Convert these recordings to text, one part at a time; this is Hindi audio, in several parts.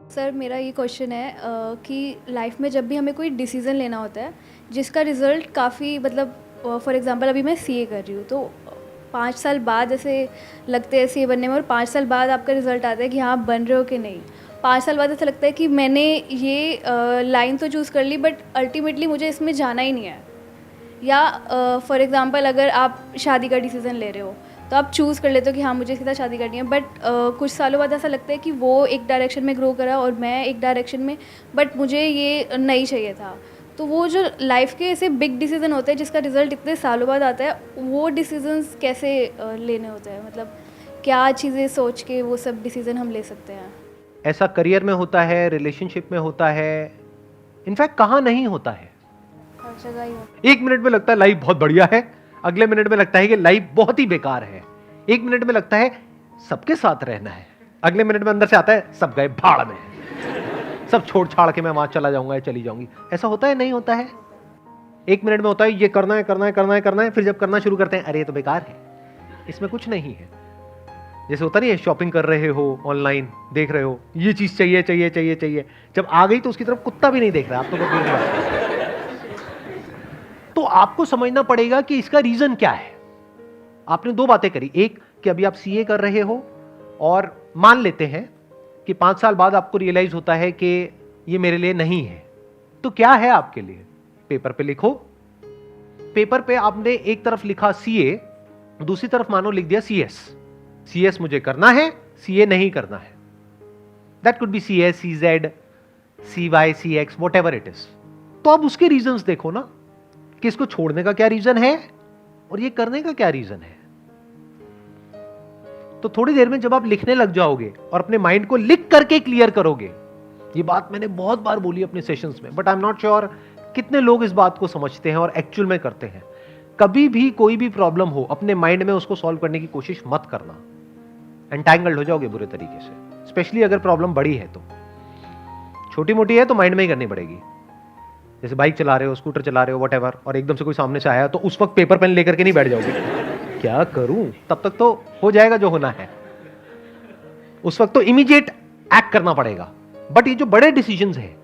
सर मेरा ये क्वेश्चन है कि लाइफ में जब भी हमें कोई डिसीज़न लेना होता है जिसका रिज़ल्ट काफ़ी मतलब फॉर एग्जांपल अभी मैं सीए कर रही हूँ तो 5 साल बाद ऐसे लगते हैं सीए बनने में और 5 साल बाद आपका रिज़ल्ट आता है कि हाँ आप बन रहे हो कि नहीं। 5 साल बाद ऐसा लगता है कि मैंने ये लाइन तो चूज़ कर ली बट अल्टीमेटली मुझे इसमें जाना ही नहीं है। या फॉर एग्ज़ाम्पल अगर आप शादी का डिसीज़न ले रहे हो तो आप चूज़ कर लेते हो कि हाँ मुझे इसके साथ शादी करनी है बट कुछ सालों बाद ऐसा लगता है कि वो एक डायरेक्शन में ग्रो करा और मैं एक डायरेक्शन में, बट मुझे ये नहीं चाहिए था। तो वो जो लाइफ के ऐसे बिग डिसीज़न होते हैं जिसका रिज़ल्ट इतने सालों बाद आता है, वो डिसीजंस कैसे लेने होते हैं, मतलब क्या चीज़ें सोच के वो सब डिसीज़न हम ले सकते हैं? ऐसा करियर में होता है, रिलेशनशिप में होता है, इनफैक्ट कहाँ नहीं होता है। हर जगह ही होता है। एक मिनट में लगता है लाइफ बहुत बढ़िया है, अगले मिनट में लगता है कि लाइफ बहुत ही बेकार है। एक मिनट में लगता है सबके साथ रहना है, अगले मिनट में अंदर से आता है सब गए भाड़ में, सब छोड़ छाड़ के मैं वहां चला जाऊंगा या चली जाऊंगी। ऐसा होता है नहीं होता है? एक मिनट में होता है ये करना है करना है करना है करना है, फिर जब करना शुरू करते हैं अरे ये तो बेकार है, इसमें कुछ नहीं है। जैसे होता नहीं है, शॉपिंग कर रहे हो, ऑनलाइन देख रहे हो, ये चीज चाहिए चाहिए चाहिए चाहिए, जब आ गई तो उसकी तरफ कुत्ता भी नहीं देख रहा, आप तो बस देख रहे हो। तो आपको समझना पड़ेगा कि इसका रीजन क्या है। आपने दो बातें करी, एक कि अभी आप सीए कर रहे हो और मान लेते हैं कि 5 साल बाद आपको रियलाइज होता है कि ये मेरे लिए नहीं है। तो क्या है आपके लिए? पेपर पे लिखो। पेपर पे आपने एक तरफ लिखा सीए, दूसरी तरफ मानो लिख दिया सीएस। सीएस मुझे करना है, सीए नहीं करना है। That could be CS, CZ, CY, CX, whatever it is. तो अब उसके रीजंस देखो ना कि इसको छोड़ने का क्या रीजन है और ये करने का क्या रीजन है। तो थोड़ी देर में जब आप लिखने लग जाओगे और अपने माइंड को लिख करके क्लियर करोगे, ये बात मैंने बहुत बार बोली अपने सेशंस में, but I am not sure कितने लोग इस बात को समझते हैं और एक्चुअल में करते हैं। कभी भी कोई भी प्रॉब्लम हो, अपने माइंड में उसको सॉल्व करने की कोशिश मत करना, एंटैंगल्ड हो जाओगे बुरे तरीके से। स्पेशली अगर प्रॉब्लम बड़ी है तो, छोटी मोटी है तो माइंड में ही करनी पड़ेगी। जैसे बाइक चला रहे हो, स्कूटर चला रहे हो, व्हाटएवर, और एकदम से कोई सामने से आया तो उस वक्त पेपर पेन लेकर के नहीं बैठ जाओगे, क्या करूं, तब तक तो हो जाएगा जो होना है। उस वक्त तो इमीडिएट एक्ट करना पड़ेगा। बट ये जो बड़े डिसीजंस हैं,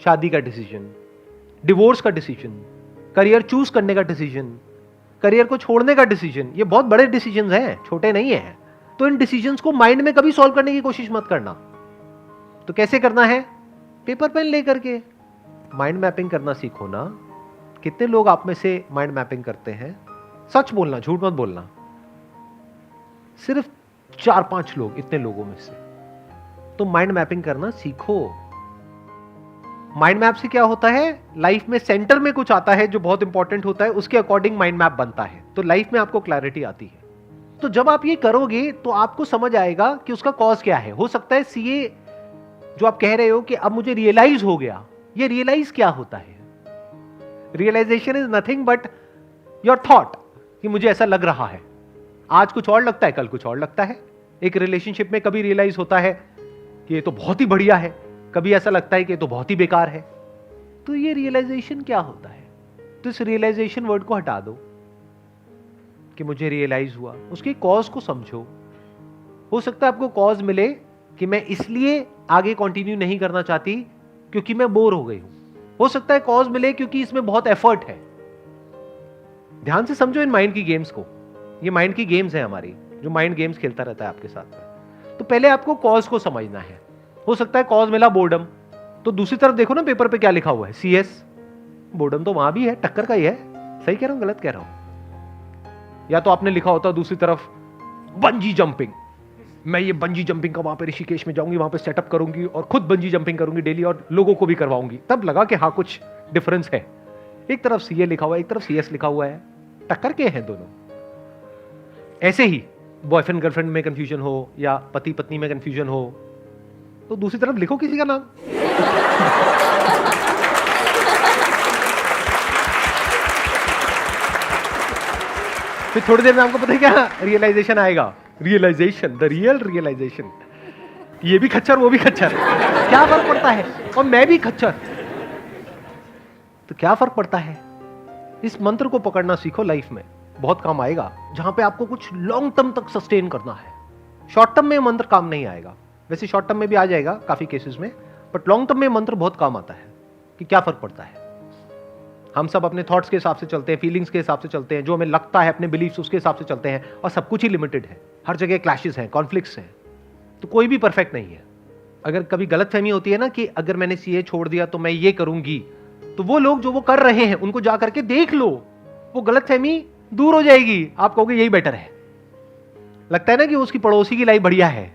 शादी का डिसीजन, डिवोर्स का डिसीजन, करियर चूज करने का डिसीजन, करियर को छोड़ने का डिसीजन, ये बहुत बड़े डिसीजंस हैं, छोटे नहीं हैं। तो इन डिसीजंस को माइंड में कभी सॉल्व करने की कोशिश मत करना। तो कैसे करना है? पेपर पेन लेकर के माइंड मैपिंग करना सीखो ना। कितने लोग आप में से माइंड मैपिंग करते हैं? सच बोलना, झूठ मत बोलना। सिर्फ 4-5 लोग, इतने लोगों में से। तो माइंड मैपिंग करना सीखो। माइंड मैप से क्या होता है, लाइफ में सेंटर में कुछ आता है जो बहुत इंपॉर्टेंट होता है, उसके अकॉर्डिंग माइंड मैप बनता है, तो लाइफ में आपको क्लैरिटी आती है। तो जब आप ये करोगे तो आपको समझ आएगा कि उसका कॉज क्या है। हो सकता है सीए जो आप कह रहे हो कि अब मुझे रियलाइज हो गया, ये रियलाइज क्या होता है? Realisation is nothing but your thought, कि मुझे ऐसा लग रहा है। आज कुछ और लगता है, कल कुछ और लगता है। एक रिलेशनशिप में कभी रियलाइज होता है कि ये तो बहुत ही बढ़िया है, कभी ऐसा लगता है कि ये तो बहुत ही बेकार है। तो ये रियलाइजेशन क्या होता है? तो इस रियलाइजेशन वर्ड को हटा दो कि मुझे रियलाइज हुआ, उसके कॉज को समझो। हो सकता है आपको कॉज मिले कि मैं इसलिए आगे कंटिन्यू नहीं करना चाहती क्योंकि मैं बोर हो गई हूं। हो सकता है कॉज मिले क्योंकि इसमें बहुत एफर्ट है। ध्यान से समझो इन माइंड की गेम्स को। ये माइंड की गेम्स है हमारी, जो माइंड गेम्स खेलता रहता है आपके साथ। तो पहले आपको कॉज को समझना है। हो सकता है कॉज मिला बोर्डम, तो दूसरी तरफ देखो ना पेपर पे क्या लिखा हुआ है, सीएस। बोर्डम तो वहां भी है, टक्कर का ही है। सही कह रहा हूं, गलत कह रहा हूं? या तो आपने लिखा होता दूसरी तरफ बंजी जंपिंग, मैं ये बंजी जंपिंग का वहां पे ऋषिकेश में जाऊंगी, वहां पे सेटअप करूंगी और खुद बंजी जंपिंग करूंगी डेली और लोगों को भी करवाऊंगी। तब लगा कि हाँ कुछ डिफरेंस है। एक तरफ सीए लिखा हुआ है, एक तरफ सीएस लिखा हुआ है, टक्कर के हैं दोनों। ऐसे ही बॉयफ्रेंड गर्लफ्रेंड में कंफ्यूजन हो या पति पत्नी में कंफ्यूजन हो, तो दूसरी तरफ लिखो किसी का नाम। फिर थोड़ी देर में आपको पता है क्या रियलाइजेशन आएगा, रियलाइजेशन, द रियल रियलाइजेशन। ये भी खच्चर, वो भी खच्चर, क्या फर्क पड़ता है? और मैं भी खच्चर, तो क्या फर्क पड़ता है? इस मंत्र को पकड़ना सीखो, लाइफ में बहुत काम आएगा। जहां पे आपको कुछ लॉन्ग टर्म तक सस्टेन करना है, शॉर्ट टर्म में मंत्र काम नहीं आएगा। वैसे शॉर्ट टर्म में भी आ जाएगा काफी केसेस में, बट लॉन्ग टर्म में मंत्र बहुत काम आता है कि क्या फर्क पड़ता है। हम सब अपने थॉट्स के हिसाब से चलते हैं, फीलिंग्स के हिसाब से चलते हैं, जो हमें लगता है अपने बिलीफ्स उसके हिसाब से चलते हैं, और सब कुछ ही लिमिटेड है, हर जगह क्लैशेस हैं, कॉन्फ्लिक्ट्स हैं, तो कोई भी परफेक्ट नहीं है। अगर कभी गलतफहमी होती है ना कि अगर मैंने सीए छोड़ दिया तो मैं ये करूंगी, तो वो लोग जो वो कर रहे हैं उनको जा करके देख लो, वो गलतफहमी दूर हो जाएगी। आप कहोगे यही बेटर है। लगता है ना कि उसकी पड़ोसी की लाइफ बढ़िया है,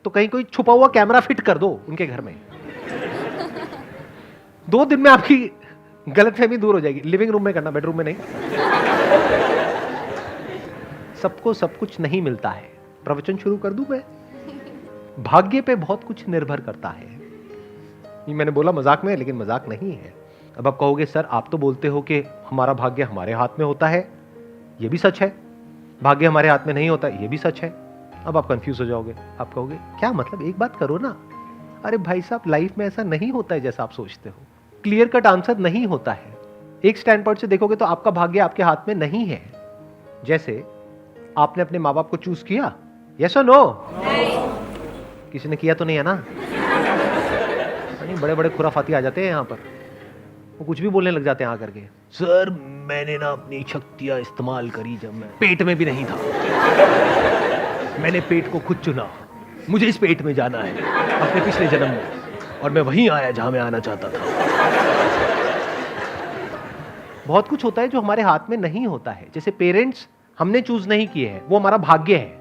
तो कहीं कोई छुपा हुआ कैमरा फिट कर दो उनके घर में, 2 दिन में आपकी गलतफहमी दूर हो जाएगी। लिविंग रूम में करना, बेडरूम में नहीं। सबको सब कुछ नहीं मिलता है। प्रवचन शुरू कर दूं मैं? भाग्य पे बहुत कुछ निर्भर करता है। ये मैंने बोला मजाक में, लेकिन मजाक नहीं है। अब आप कहोगे सर आप तो बोलते हो कि हमारा भाग्य हमारे हाथ में होता है, ये भी सच है। भाग्य हमारे हाथ में नहीं होता, ये भी सच है। अब आप कंफ्यूज हो जाओगे, आप कहोगे क्या मतलब, एक बात करो ना। अरे भाई साहब, लाइफ में ऐसा नहीं होता है जैसा आप सोचते हो। क्लियर कट आंसर नहीं होता है। एक स्टैंड पॉइंट से देखोगे तो आपका भाग्य आपके हाथ में नहीं है। जैसे आपने अपने माँ बाप को चूज किया, यस और नो? किसी ने किया तो नहीं है ना? नहीं, बड़े बड़े खुराफाती आ जाते हैं यहाँ पर, वो कुछ भी बोलने लग जाते हैं आकर के। सर मैंने ना अपनी शक्तियां इस्तेमाल करी जब मैं पेट में भी नहीं था, मैंने पेट को खुद चुना, मुझे इस पेट में जाना है अपने पिछले जन्म में, और मैं वहीं आया जहां मैं आना चाहता था। बहुत कुछ होता है जो हमारे हाथ में नहीं होता है। जैसे पेरेंट्स हमने चूज नहीं किए हैं, वो हमारा भाग्य है।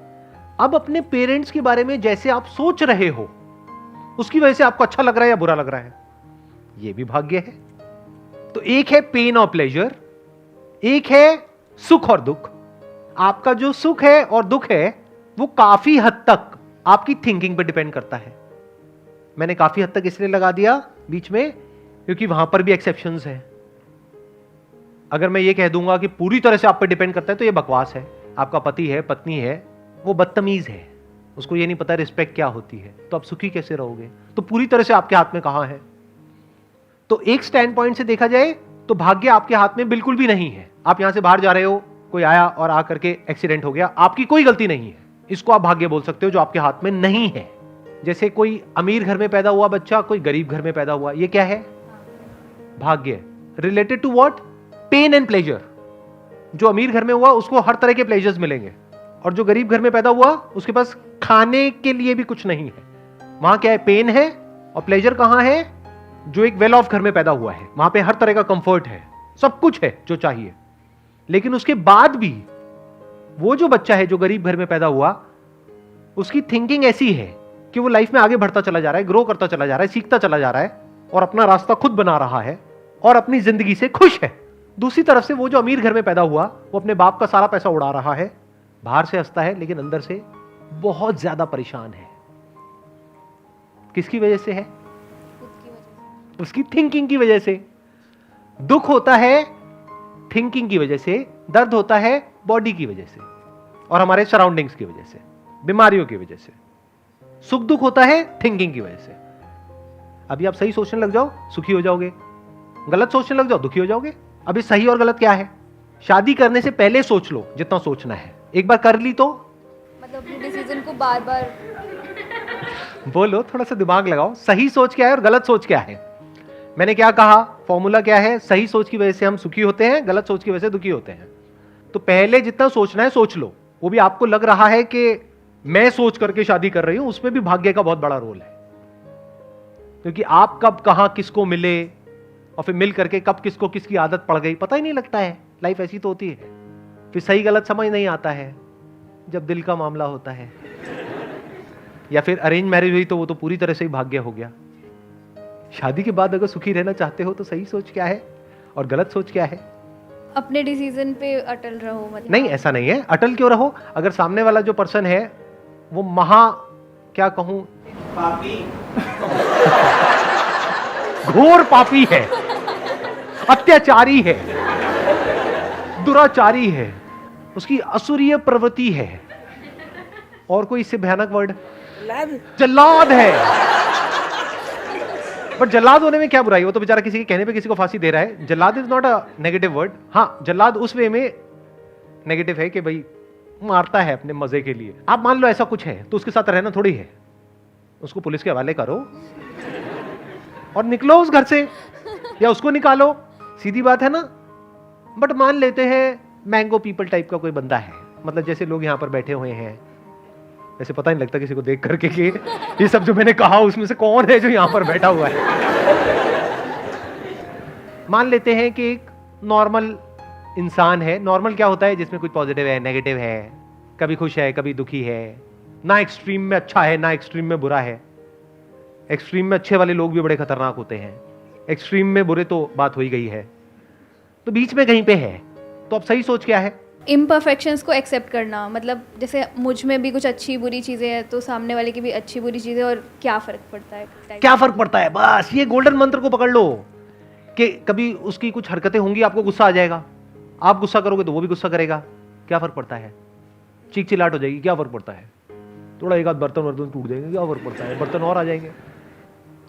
अब अपने पेरेंट्स के बारे में जैसे आप सोच रहे हो, उसकी वजह से आपको अच्छा लग रहा है या बुरा लग रहा है, ये भी भाग्य है। तो एक है पेन और प्लेजर, एक है सुख और दुख। आपका जो सुख है और दुख है वो काफी हद तक आपकी थिंकिंग पे डिपेंड करता है। मैंने काफी हद तक इसलिए लगा दिया बीच में क्योंकि वहां पर भी एक्सेप्शंस हैं। अगर मैं ये कह दूंगा कि पूरी तरह से आप पे डिपेंड करता है तो ये बकवास है। आपका पति है, पत्नी है, वो बदतमीज है, उसको ये नहीं पता रिस्पेक्ट क्या होती है, तो आप सुखी कैसे रहोगे? तो पूरी तरह से आपके हाथ में कहां है? तो एक स्टैंड पॉइंट से देखा जाए तो भाग्य आपके हाथ में बिल्कुल भी नहीं है। आप यहां से बाहर जा रहे हो, कोई आया और आकर के एक्सीडेंट हो गया, आपकी कोई गलती नहीं है, इसको आप भाग्य बोल सकते हो जो आपके हाथ में नहीं है। जैसे कोई अमीर घर में पैदा हुआ बच्चा, कोई गरीब घर में पैदा हुआ, ये क्या है? भाग्य। Related to what? Pain and pleasure. जो अमीर घर में हुआ उसको हर तरह के प्लेजर्स मिलेंगे, और जो गरीब घर में पैदा हुआ उसके पास खाने के लिए भी कुछ नहीं है। वहां क्या है? पेन है। और प्लेजर कहां है? जो एक वेल ऑफ घर में पैदा हुआ है, वहां पे हर तरह का कंफर्ट है, सब कुछ है जो चाहिए। लेकिन उसके बाद भी वो जो बच्चा है जो गरीब घर में पैदा हुआ, उसकी थिंकिंग ऐसी है कि वो लाइफ में आगे बढ़ता चला जा रहा है, ग्रो करता चला जा रहा है, सीखता चला जा रहा है, और अपना रास्ता खुद बना रहा है, और अपनी जिंदगी से खुश है। दूसरी तरफ से वो जो अमीर घर में पैदा हुआ, वो अपने बाप का सारा पैसा उड़ा रहा है, बाहर से हंसता है लेकिन अंदर से बहुत ज्यादा परेशान है। किसकी वजह से है? उसकी थिंकिंग की वजह से। दुख होता है थिंकिंग की वजह से, दर्द होता है बॉडी की वजह से और हमारे सराउंडिंग्स की वजह से, बीमारियों की वजह से। सुख दुख होता है थिंकिंग की वजह से। अभी आप सही सोचने लग जाओ, सुखी हो जाओगे, गलत सोचने लग जाओ, दुखी हो जाओगे। अभी सही और गलत क्या है? शादी करने से पहले सोच लो जितना सोचना है, एक बार कर ली तो मतलब अपने डिसीजन को बार बार बोलो, थोड़ा सा दिमाग लगाओ। सही सोच क्या है और गलत सोच क्या है? मैंने क्या कहा? फॉर्मूला क्या है? सही सोच की वजह से हम सुखी होते हैं, गलत सोच की वजह से दुखी होते हैं। तो पहले जितना सोचना है सोच लो। वो भी आपको लग रहा है कि मैं सोच करके शादी कर रही हूं, उसमें भी भाग्य का बहुत बड़ा रोल है। क्योंकि आप कब कहां किसको मिले और फिर मिल करके कब किसको किसकी आदत पड़ गई पता ही नहीं लगता है। लाइफ ऐसी तो होती है। फिर सही गलत समझ नहीं आता है जब दिल का मामला होता है। या फिर अरेंज मैरिज हुई तो वो तो पूरी तरह से ही भाग्य हो गया। शादी के बाद अगर सुखी रहना चाहते हो तो सही सोच क्या है और गलत सोच क्या है? अपने डिसीजन पे अटल रहो। मतलब नहीं, ऐसा नहीं है। अटल क्यों रहो? अगर सामने वाला जो पर्सन है वो क्या कहूं, पापी, घोर पापी है, अत्याचारी है, दुराचारी है, उसकी असुरीय प्रवृत्ति है, और कोई इससे भयानक वर्ड, जल्लाद है। बट जल्लाद होने में क्या बुराई? वो तो बेचारा किसी के कहने पे किसी को फांसी दे रहा है। Jallad is not a negative word. हाँ, जल्लाद उस वे में नेगेटिव है कि भाई मारता है अपने मजे के लिए। आप मान लो ऐसा कुछ है तो उसके साथ रहना थोड़ी है। उसको पुलिस के हवाले करो और निकलो उस घर से, या उसको निकालो, सीधी बात है ना। बट मान लेते हैं मैंगो पीपल टाइप का कोई बंदा है, मतलब जैसे लोग यहाँ पर बैठे हुए हैं, वैसे पता नहीं लगता किसी को देख करके कि ये सब जो मैंने कहा उसमें से कौन है जो यहाँ पर बैठा हुआ है। मान लेते हैं कि एक नॉर्मल इंसान है। नॉर्मल क्या होता है? जिसमें कुछ पॉजिटिव है, नेगेटिव है, कभी खुश है, कभी दुखी है, ना एक्सट्रीम में अच्छा है ना एक्सट्रीम में बुरा है। एक्सट्रीम में अच्छे वाले लोग भी बड़े खतरनाक होते हैं, एक्सट्रीम में बुरे तो बात हो ही गई है, तो बीच में कहीं पे है। तो अब सही सोच क्या है? इम्परफेक्शंस को एक्सेप्ट करना, मतलब जैसे मुझ में भी कुछ अच्छी बुरी चीज़ें हैं तो सामने वाले की भी अच्छी बुरी चीज़ें, और क्या फ़र्क पड़ता है? क्या फर्क पड़ता है? बस ये गोल्डन मंत्र को पकड़ लो कि कभी उसकी कुछ हरकतें होंगी, आपको गुस्सा आ जाएगा, आप गुस्सा करोगे तो वो भी गुस्सा करेगा, क्या फर्क पड़ता है? चीख चिल्लाहट हो जाएगी, क्या फर्क पड़ता है? थोड़ा एक आध बर्तन टूट जाएंगे, क्या फर्क पड़ता है? बर्तन और आ जाएंगे,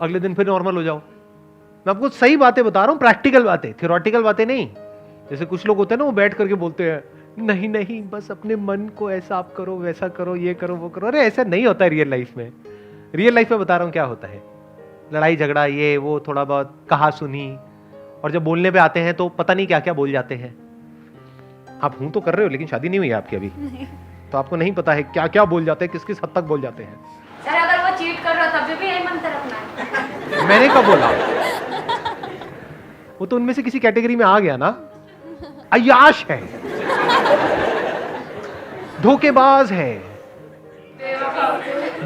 अगले दिन फिर नॉर्मल हो जाओ। मैं आपको सही बातें बता रहा हूं, प्रैक्टिकल बातें, थियोरेटिकल बातें नहीं। जैसे कुछ लोग होते हैं ना, वो बैठ करके बोलते हैं नहीं नहीं बस अपने मन को ऐसा आप करो, वैसा करो, ये करो, वो करो। अरे ऐसा नहीं होता है रियल लाइफ में। रियल लाइफ में बता रहा हूं क्या होता है, लड़ाई झगड़ा, ये वो, थोड़ा बहुत कहा सुनी, और जब बोलने पे आते हैं तो पता नहीं क्या क्या बोल जाते हैं। आप हूं तो कर रहे हो, लेकिन शादी नहीं हुई आपकी अभी, तो आपको नहीं पता है क्या क्या बोल जाते हैं, किस किस हद तक बोल जाते हैं। सर अगर वो चीट कर रहा है तब भी यही मंत्र रखना है। मैंने कब बोला? वो तो उनमें से किसी कैटेगरी में आ गया ना। अय्याश है, धोखेबाज है,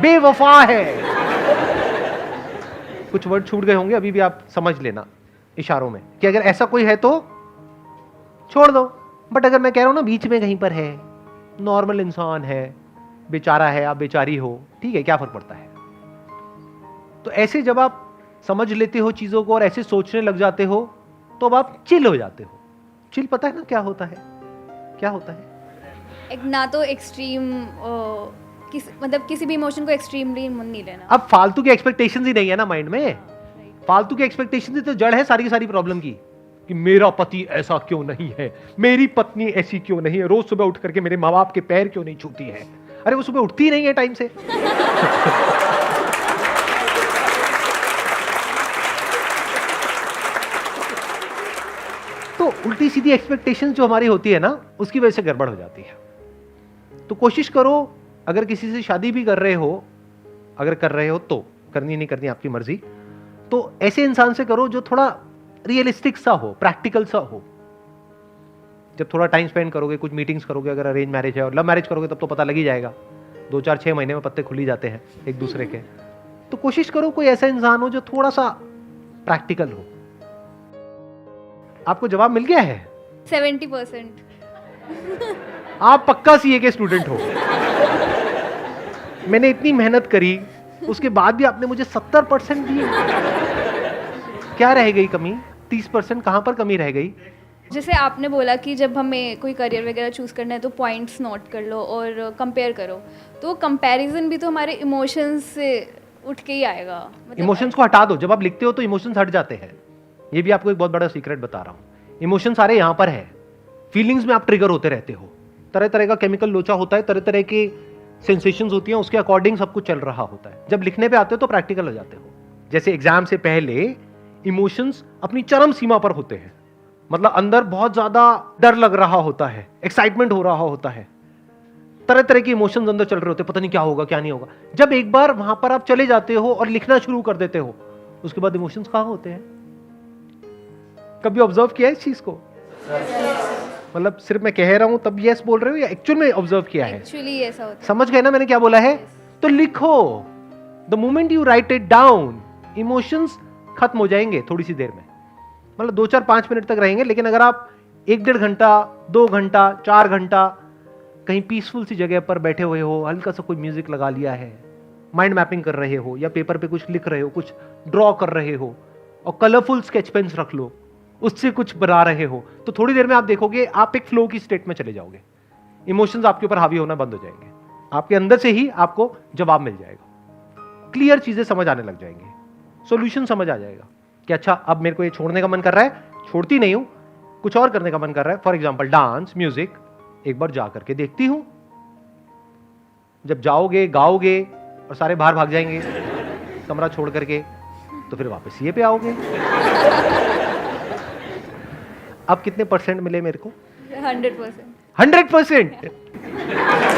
बेवफा है। कुछ वर्ड छूट गए होंगे, अभी भी आप समझ लेना इशारों में कि अगर ऐसा कोई है तो छोड़ दो। बट अगर मैं कह रहा हूं ना बीच में कहीं पर है, नॉर्मल इंसान है, बेचारा है, आप बेचारी हो, ठीक है, क्या फर्क पड़ता है? तो ऐसे जब आप समझ लेते हो चीजों को और ऐसे सोचने लग जाते हो तो अब आप चिल हो जाते हो। चिल पता है ना क्या होता है? क्या होता है? एक ना तो एक्सट्रीम मतलब किसी भी इमोशन को एक्सट्रीमली नहीं लेना। अब फालतू की एक्सपेक्टेशंस ही नहीं है ना माइंड में। फालतू की एक्सपेक्टेशंस ही तो जड़ है सारी की सारी प्रॉब्लम की, कि मेरा पति ऐसा क्यों नहीं है, मेरी पत्नी ऐसी क्यों नहीं है, रोज सुबह उठ करके मेरे माँ बाप के पैर क्यों नहीं छूती है। अरे वो सुबह उठती ही नहीं है टाइम से। तो उल्टी सीधी एक्सपेक्टेशंस जो हमारी होती है ना, उसकी वजह से गड़बड़ हो जाती है। तो कोशिश करो, अगर किसी से शादी भी कर रहे हो, अगर कर रहे हो तो, करनी नहीं करनी आपकी मर्जी, तो ऐसे इंसान से करो जो थोड़ा रियलिस्टिक सा हो, प्रैक्टिकल सा हो। जब थोड़ा टाइम स्पेंड करोगे, कुछ मीटिंग्स करोगे, अगर अरेंज मैरिज है, और लव मैरिज करोगे तब तो पता लग ही जाएगा, 2 4 6 महीने में पत्ते खुल ही जाते हैं एक दूसरे के। तो कोशिश करो कोई ऐसा इंसान हो जो थोड़ा सा प्रैक्टिकल हो। आपको जवाब मिल गया है? 70%। आप पक्का सीए के स्टूडेंट हो। मैंने इतनी मेहनत करी, उसके बाद भी आपने मुझे 70% दिए। क्या रह गई कमी? 30% कहां पर कमी रह गई? जैसे आपने बोला कि जब हमें कोई करियर वगैरह चूज़ करना है तो पॉइंट्स नोट कर लो और कंपेयर करो, तो कंपैरिजन भी तो हमारे इमोशंस से उठ के ही आएगा। मतलब इमोशंस को हटा दो। जब आप लिखते हो तो इमोशंस हट जाते हैं। ये भी आपको एक बहुत बड़ा सीक्रेट बता रहा हूं। इमोशन सारे यहां पर है, फीलिंग्स में आप ट्रिगर होते रहते हो, तरह तरह का केमिकल लोचा होता है, तरह तरह की सेंसेशंस होती हैं, उसके अकॉर्डिंग सब कुछ चल रहा होता है। जब लिखने पे आते हो तो प्रैक्टिकल हो जाते हो। जैसे एग्जाम से पहले इमोशंस अपनी चरम सीमा पर होते हैं, मतलब अंदर बहुत ज्यादा डर लग रहा होता है, एक्साइटमेंट हो रहा होता है, तरह तरह के इमोशंस अंदर चल रहे होते हैं, पता नहीं क्या होगा क्या नहीं होगा। जब एक बार वहां पर आप चले जाते हो और लिखना शुरू कर देते हो, उसके बाद इमोशंस कहां होते हैं? कभी ऑब्जर्व किया है इस चीज को? मतलब सिर्फ मैं कह रहा हूं तब यस बोल रहे हो या एक्चुअल में ऑब्जर्व किया है? एक्चुअली ऐसा होता है। समझ गए ना मैंने क्या बोला है? तो लिखो। The moment you right it down, emotions खत्म हो जाएंगे थोड़ी सी देर में, मतलब 2 4 5 मिनट तक रहेंगे। लेकिन अगर आप 1 1.5 घंटा, 2 घंटा, 4 घंटा कहीं पीसफुल सी जगह पर बैठे हुए हो, हल्का सा कोई म्यूजिक लगा लिया है, माइंड मैपिंग कर रहे हो, या पेपर पे कुछ लिख रहे हो, कुछ ड्रॉ कर रहे हो, और कलरफुल स्केच पेन्स रख लो, उससे कुछ बना रहे हो, तो थोड़ी देर में आप देखोगे आप एक फ्लो की स्टेट में चले जाओगे। इमोशंस आपके ऊपर हावी होना बंद हो जाएंगे, आपके अंदर से ही आपको जवाब मिल जाएगा, क्लियर चीजें समझ आने लग जाएंगे, सॉल्यूशन समझ आ जाएगा कि अच्छा अब मेरे को ये छोड़ने का मन कर रहा है, छोड़ती नहीं हूं, कुछ और करने का मन कर रहा है, फॉर एग्जाम्पल डांस, म्यूजिक, एक बार जा करके देखती हूं। जब जाओगे, गाओगे और सारे बाहर भाग जाएंगे, कमरा छोड़ करके, तो फिर वापस सीए पे आओगे। अब कितने % मिले मेरे को? 100%। 100%।